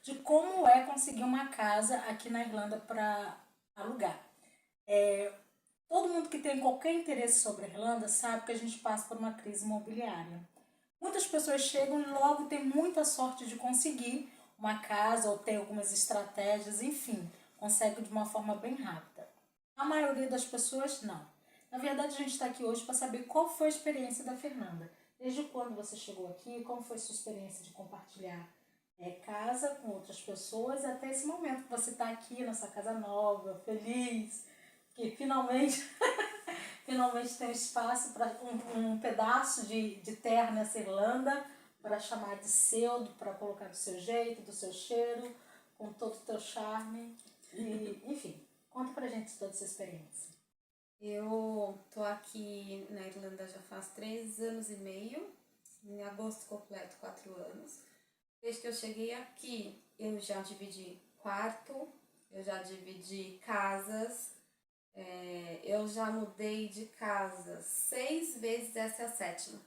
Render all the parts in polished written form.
de como é conseguir uma casa aqui na Irlanda para alugar. Todo mundo que tem qualquer interesse sobre a Irlanda sabe que a gente passa por uma crise imobiliária. Muitas pessoas chegam e logo têm muita sorte de conseguir uma casa ou tem algumas estratégias, enfim, consegue de uma forma bem rápida. A maioria das pessoas não. Na verdade, a gente está aqui hoje para saber qual foi a experiência da Fernanda. Desde quando você chegou aqui, como foi a sua experiência de compartilhar casa com outras pessoas, até esse momento que você está aqui nessa casa nova, feliz, que finalmente finalmente tem espaço para um pedaço de terra nessa Irlanda para chamar de seu, para colocar do seu jeito, do seu cheiro, com todo o teu charme. E, enfim, conta pra gente toda essa experiência. Eu tô aqui na Irlanda já faz 3 anos e meio. Em agosto completo 4 anos. Desde que eu cheguei aqui, eu já dividi quarto, eu já dividi casas, eu já mudei de casa 6 vezes, essa é a 7ª.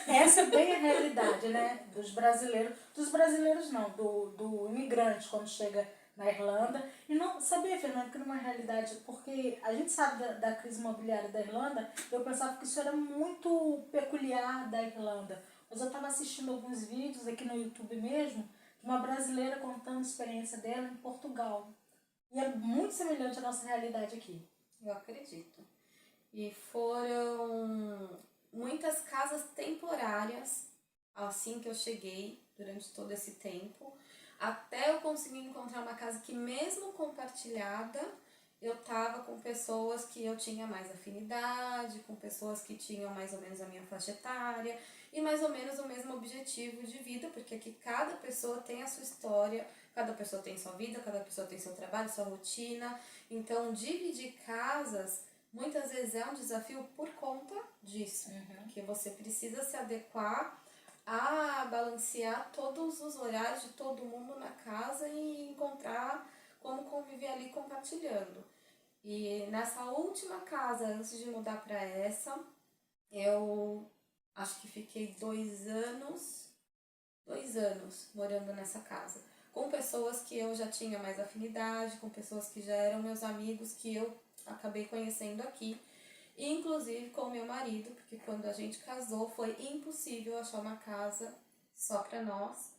Essa é bem a realidade, né, dos brasileiros não, do imigrante quando chega na Irlanda. E não sabia, Fernanda, que numa realidade, porque a gente sabe da crise imobiliária da Irlanda, eu pensava que isso era muito peculiar da Irlanda. Mas eu estava assistindo alguns vídeos aqui no YouTube mesmo, de uma brasileira contando a experiência dela em Portugal. E é muito semelhante à nossa realidade aqui. Eu acredito. E foram muitas casas temporárias, assim que eu cheguei, durante todo esse tempo, até eu conseguir encontrar uma casa que, mesmo compartilhada, eu tava com pessoas que eu tinha mais afinidade, com pessoas que tinham mais ou menos a minha faixa etária e mais ou menos o mesmo objetivo de vida, porque aqui cada pessoa tem a sua história, cada pessoa tem sua vida, cada pessoa tem seu trabalho, sua rotina. Então, dividir casas muitas vezes é um desafio por conta disso, que você precisa se adequar a balancear todos os horários de todo mundo na casa e encontrar como conviver ali compartilhando. E nessa última casa, antes de mudar para essa, eu acho que fiquei 2 anos morando nessa casa, com pessoas que eu já tinha mais afinidade, com pessoas que já eram meus amigos, que eu acabei conhecendo aqui, e inclusive com o meu marido, porque quando a gente casou foi impossível achar uma casa só para nós,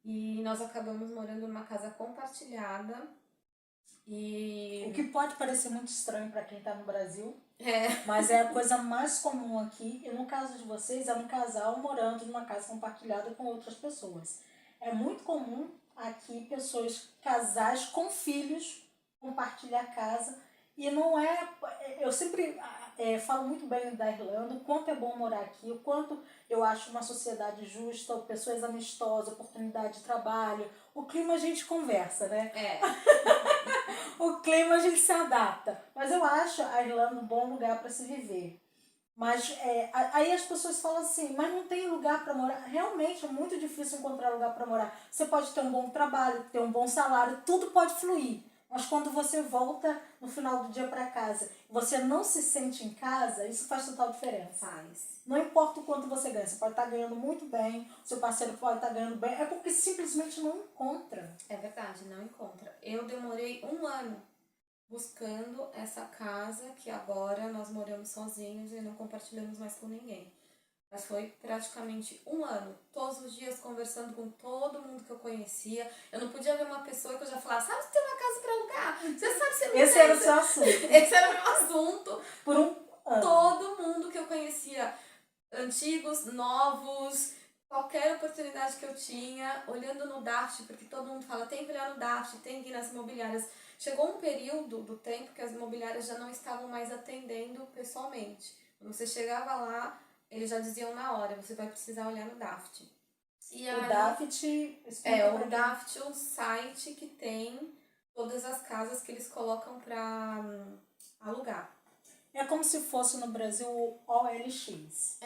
e nós acabamos morando numa casa compartilhada. O que pode parecer muito estranho para quem está no Brasil, É, mas é a coisa mais comum aqui. E no caso de vocês, é um casal morando numa casa compartilhada com outras pessoas. É muito comum aqui pessoas, casais com filhos, compartilhar casa. E não é. Eu sempre falo muito bem da Irlanda, o quanto é bom morar aqui, o quanto eu acho uma sociedade justa, pessoas amistosas, oportunidade de trabalho. O clima a gente conversa, né? O clima a gente se adapta. Mas eu acho a Irlanda um bom lugar para se viver. Mas aí as pessoas falam assim, mas não tem lugar para morar. Realmente é muito difícil encontrar lugar para morar. Você pode ter um bom trabalho, ter um bom salário, tudo pode fluir. Mas quando você volta no final do dia para casa, você não se sente em casa, isso faz total diferença. faz. Não importa o quanto você ganha, você pode estar ganhando muito bem, seu parceiro pode estar ganhando bem, é porque simplesmente não encontra. É verdade, não encontra. Eu demorei 1 ano buscando essa casa, que agora nós moramos sozinhos e não compartilhamos mais com ninguém. Mas foi praticamente 1 ano, todos os dias conversando com todo mundo que eu conhecia. Eu não podia ver uma pessoa que eu já falava, sabe se tem uma casa para alugar? Você sabe se não Esse tem? era o seu assunto. Esse era o meu assunto. Por um ano. Todo mundo que eu conhecia, antigos, novos, qualquer oportunidade que eu tinha, olhando no Daft, porque todo mundo fala, tem que olhar no Daft, tem que ir nas imobiliárias. Chegou um período do tempo que as imobiliárias já não estavam mais atendendo pessoalmente. Quando você chegava lá, eles já diziam na hora, você vai precisar olhar no Daft. E O aí, Daft... o Daft é um site que tem todas as casas que eles colocam para alugar. É como se fosse no Brasil o OLX.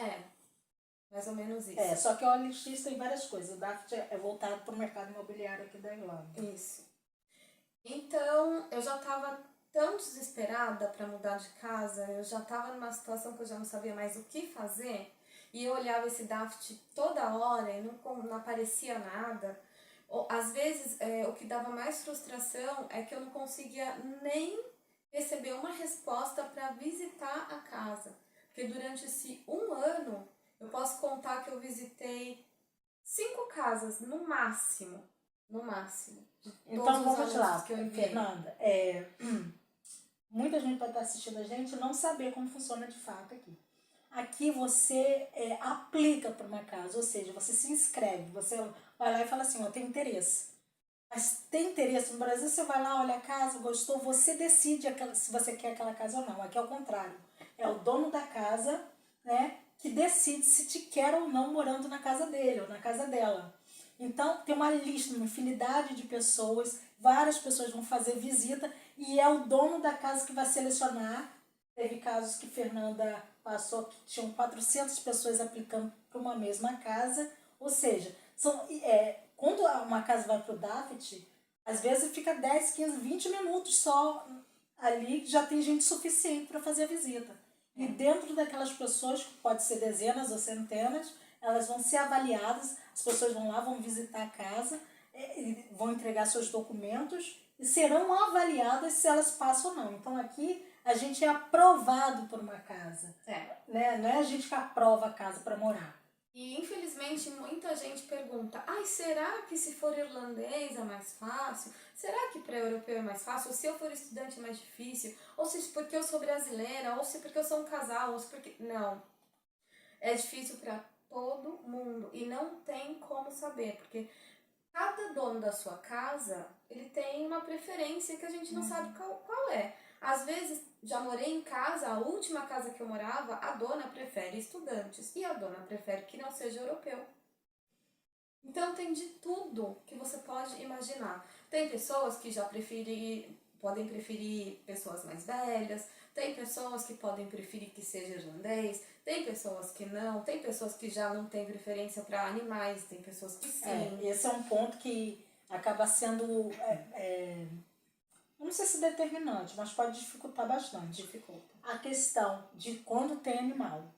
Mais ou menos isso. Só que o OLX tem várias coisas. O Daft é voltado para o mercado imobiliário aqui da Irlanda. Isso. Então, eu já estava tão desesperada para mudar de casa, eu já estava numa situação que eu já não sabia mais o que fazer, e eu olhava esse Daft toda hora e não aparecia nada, Às vezes, o que dava mais frustração é que eu não conseguia nem receber uma resposta para visitar a casa. Porque durante esse um ano, eu posso contar que eu visitei 5 casas, no máximo. No máximo. De todos Então os vamos lá, anúncios que eu enviei. Fernanda. Muita gente vai estar assistindo a gente e não saber como funciona de fato aqui. Aqui você aplica para uma casa, ou seja, você se inscreve, você vai lá e fala assim, ó, tem interesse. Mas tem interesse no Brasil, você vai lá, olha a casa, gostou, você decide se você quer aquela casa ou não. Aqui é o contrário. É o dono da casa, né, que decide se te quer ou não morando na casa dele ou na casa dela. Então, tem uma lista, uma infinidade de pessoas, várias pessoas vão fazer visita e é o dono da casa que vai selecionar. Teve casos que Fernanda passou que tinham 400 pessoas aplicando para uma mesma casa, ou seja, quando uma casa vai para o DAFT, às vezes fica 10, 15, 20 minutos só ali, já tem gente suficiente para fazer a visita. E dentro daquelas pessoas, que pode ser dezenas ou centenas, elas vão ser avaliadas, as pessoas vão lá, vão visitar a casa, vão entregar seus documentos e serão avaliadas se elas passam ou não. Então aqui a gente é aprovado por uma casa. Né? Não é a gente que aprova a casa para morar. E infelizmente muita gente pergunta, será que se for irlandês é mais fácil? Será que para europeu é mais fácil? Ou se eu for estudante é mais difícil? Ou se porque eu sou brasileira? Ou se porque eu sou um casal? Ou se porque... Não. É difícil para todo mundo e não tem como saber, porque cada dono da sua casa, ele tem uma preferência que a gente não sabe qual é. Às vezes, já morei em casa, a última casa que eu morava, a dona prefere estudantes e a dona prefere que não seja europeu. Então tem de tudo que você pode imaginar. Tem pessoas que já podem preferir pessoas mais velhas, tem pessoas que podem preferir que seja irlandês, tem pessoas que não, tem pessoas que já não têm preferência para animais, tem pessoas que sim. Esse é um ponto que acaba sendo, eu não sei se determinante, mas pode dificultar bastante. Dificulta. A questão de quando tem animal.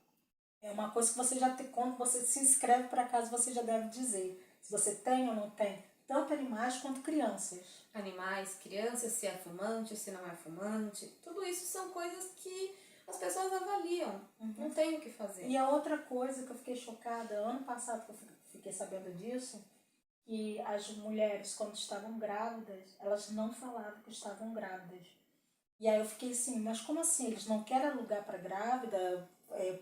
É uma coisa que você já tem, quando você se inscreve para casa, você já deve dizer se você tem ou não tem, tanto animais quanto crianças. Animais, crianças, se é fumante, se não é fumante, tudo isso são coisas que as pessoas avaliam, não tem o que fazer. E a outra coisa que eu fiquei chocada, ano passado que eu fiquei sabendo disso, que as mulheres, quando estavam grávidas, elas não falavam que estavam grávidas. E aí eu fiquei assim, mas como assim? Eles não querem alugar para grávida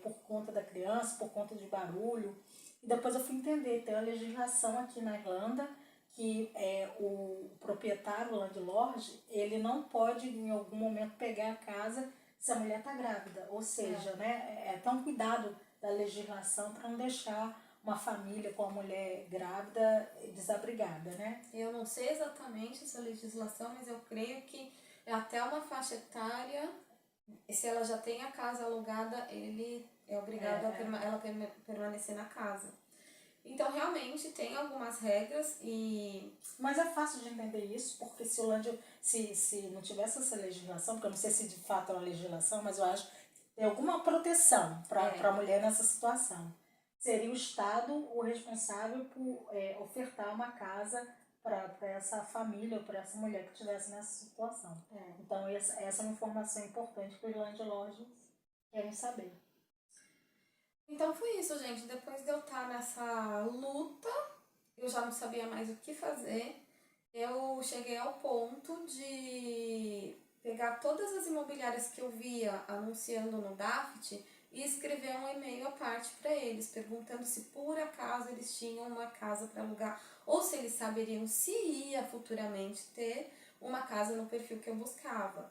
por conta da criança, por conta de barulho? E depois eu fui entender, tem uma legislação aqui na Irlanda que o proprietário, o landlord, ele não pode em algum momento pegar a casa se a mulher está grávida. Ou seja, né, é um cuidado da legislação para não deixar uma família com a mulher grávida desabrigada, né? Eu não sei exatamente essa legislação, mas eu creio que é até uma faixa etária, se ela já tem a casa alugada, ele é obrigado ela permanecer na casa. Então, realmente, tem algumas regras e... Mas é fácil de entender isso, porque se não tivesse essa legislação, porque eu não sei se de fato é uma legislação, mas eu acho que tem alguma proteção para a mulher nessa situação. Seria o Estado o responsável por ofertar uma casa para essa família ou para essa mulher que estivesse nessa situação. Então, essa é uma informação importante que os landlords querem saber. Então foi isso, gente. Depois de eu estar nessa luta, eu já não sabia mais o que fazer. Eu cheguei ao ponto de pegar todas as imobiliárias que eu via anunciando no DAFT e escrever um e-mail à parte para eles, perguntando se por acaso eles tinham uma casa para alugar ou se eles saberiam se ia futuramente ter uma casa no perfil que eu buscava.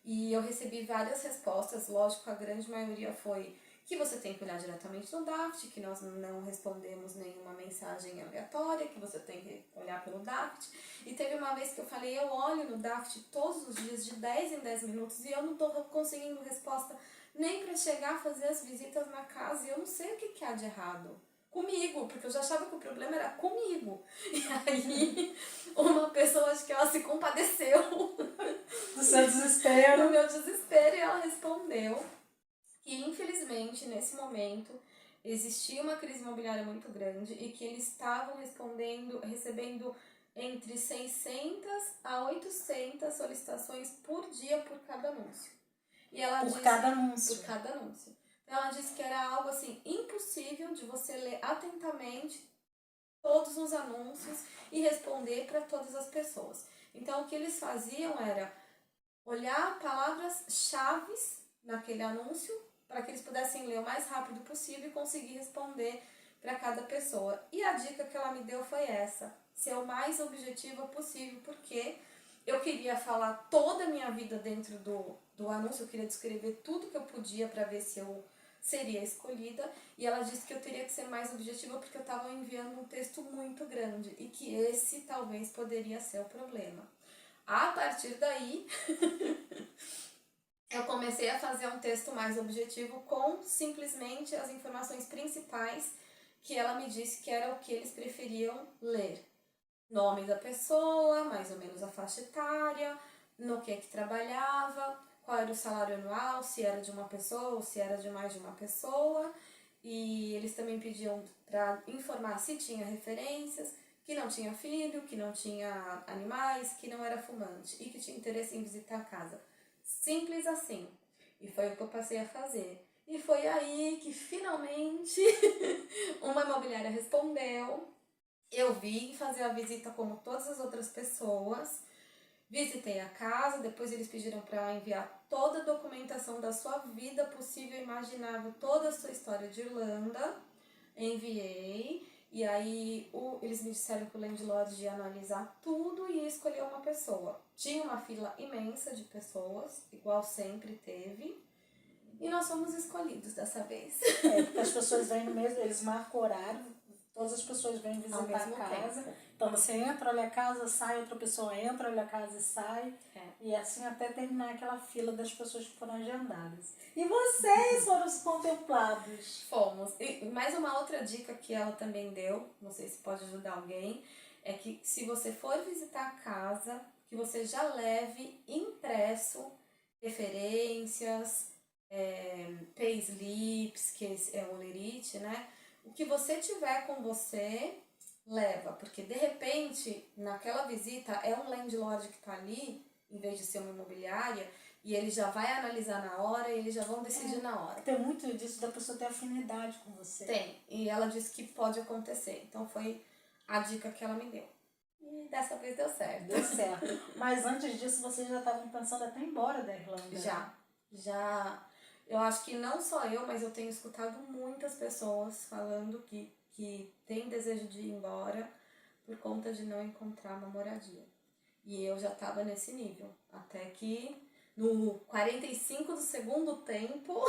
E eu recebi várias respostas, lógico, a grande maioria foi que você tem que olhar diretamente no DAFT, que nós não respondemos nenhuma mensagem aleatória, que você tem que olhar pelo DAFT. E teve uma vez que eu falei, eu olho no DAFT todos os dias, de 10 em 10 minutos, e eu não estou conseguindo resposta nem para chegar a fazer as visitas na casa, e eu não sei o que há de errado comigo, porque eu já achava que o problema era comigo. E aí, uma pessoa, acho que ela se compadeceu do seu desespero, do meu desespero, e ela respondeu que, infelizmente, nesse momento, existia uma crise imobiliária muito grande e que eles estavam recebendo entre 600 a 800 solicitações por dia por cada anúncio. E ela Por disse, cada anúncio. Por cada anúncio. Então ela disse que era algo assim impossível de você ler atentamente todos os anúncios e responder para todas as pessoas. Então o que eles faziam era olhar palavras-chave naquele anúncio para que eles pudessem ler o mais rápido possível e conseguir responder para cada pessoa. E a dica que ela me deu foi essa: ser o mais objetiva possível, porque eu queria falar toda a minha vida dentro do anúncio, eu queria descrever tudo que eu podia para ver se eu seria escolhida, e ela disse que eu teria que ser mais objetiva porque eu estava enviando um texto muito grande e que esse talvez poderia ser o problema. A partir daí, eu comecei a fazer um texto mais objetivo com simplesmente as informações principais que ela me disse que era o que eles preferiam ler. Nome da pessoa, mais ou menos a faixa etária, no que trabalhava, qual era o salário anual, se era de uma pessoa ou se era de mais de uma pessoa. E eles também pediam para informar se tinha referências, que não tinha filho, que não tinha animais, que não era fumante e que tinha interesse em visitar a casa. Simples assim. E foi o que eu passei a fazer. E foi aí que finalmente uma imobiliária respondeu. Eu vim fazer a visita como todas as outras pessoas. Visitei a casa, depois eles pediram para enviar toda a documentação da sua vida possível e imaginável, toda a sua história de Irlanda. Enviei, e aí eles me disseram que o landlord ia analisar tudo e ia escolher uma pessoa. Tinha uma fila imensa de pessoas, igual sempre teve, e nós fomos escolhidos dessa vez. Porque as pessoas vêm no mesmo, eles marcam o horário, todas as pessoas vêm visitar a casa. Tempo. Então você entra, olha a casa, sai, outra pessoa entra, olha a casa e sai. E assim até terminar aquela fila das pessoas que foram agendadas. E vocês foram os contemplados. Fomos. E mais uma outra dica que ela também deu, não sei se pode ajudar alguém, é que se você for visitar a casa, que você já leve impresso referências, payslips, que é o lerite, né? O que você tiver com você, leva, porque de repente, naquela visita, é um landlord que está ali, em vez de ser uma imobiliária, e ele já vai analisar na hora e eles já vão decidir na hora. Tem muito disso da pessoa ter afinidade com você. Tem, e ela disse que pode acontecer, então foi a dica que ela me deu. E dessa vez deu certo. Deu certo. Mas antes disso, vocês já estavam pensando até ir embora da Irlanda? Já. Eu acho que não só eu, mas eu tenho escutado muitas pessoas falando que tem desejo de ir embora por conta de não encontrar uma moradia. E eu já estava nesse nível. Até que no 45 do segundo tempo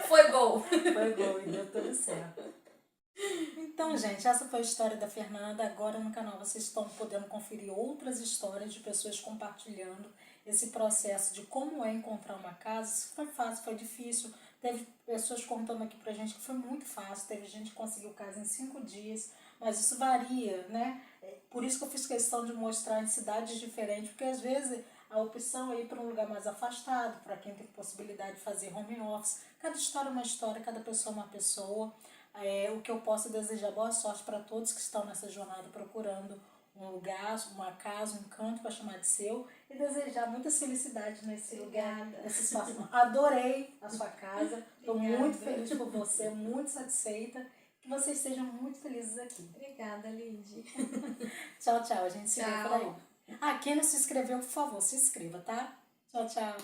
foi gol. Foi gol e deu tudo certo. Então, gente, essa foi a história da Fernanda. Agora no canal vocês estão podendo conferir outras histórias de pessoas compartilhando esse processo de como é encontrar uma casa. Se foi fácil, foi difícil. Teve pessoas contando aqui pra gente que foi muito fácil. Teve gente que conseguiu casa em 5 dias. Mas isso varia, né? Por isso que eu fiz questão de mostrar em cidades diferentes. Porque às vezes a opção é ir para um lugar mais afastado, para quem tem possibilidade de fazer home office. Cada história é uma história, cada pessoa é uma pessoa. O que eu posso desejar boa sorte para todos que estão nessa jornada procurando um lugar, uma casa, um canto para chamar de seu, e desejar muita felicidade nesse lugar, nesse espaço. Adorei a sua casa, estou muito feliz por você, muito satisfeita, que vocês sejam muito felizes aqui. Obrigada, Lidy. Tchau, tchau, a gente se vê por aí. Quem não se inscreveu, por favor, se inscreva, tá? Tchau, tchau.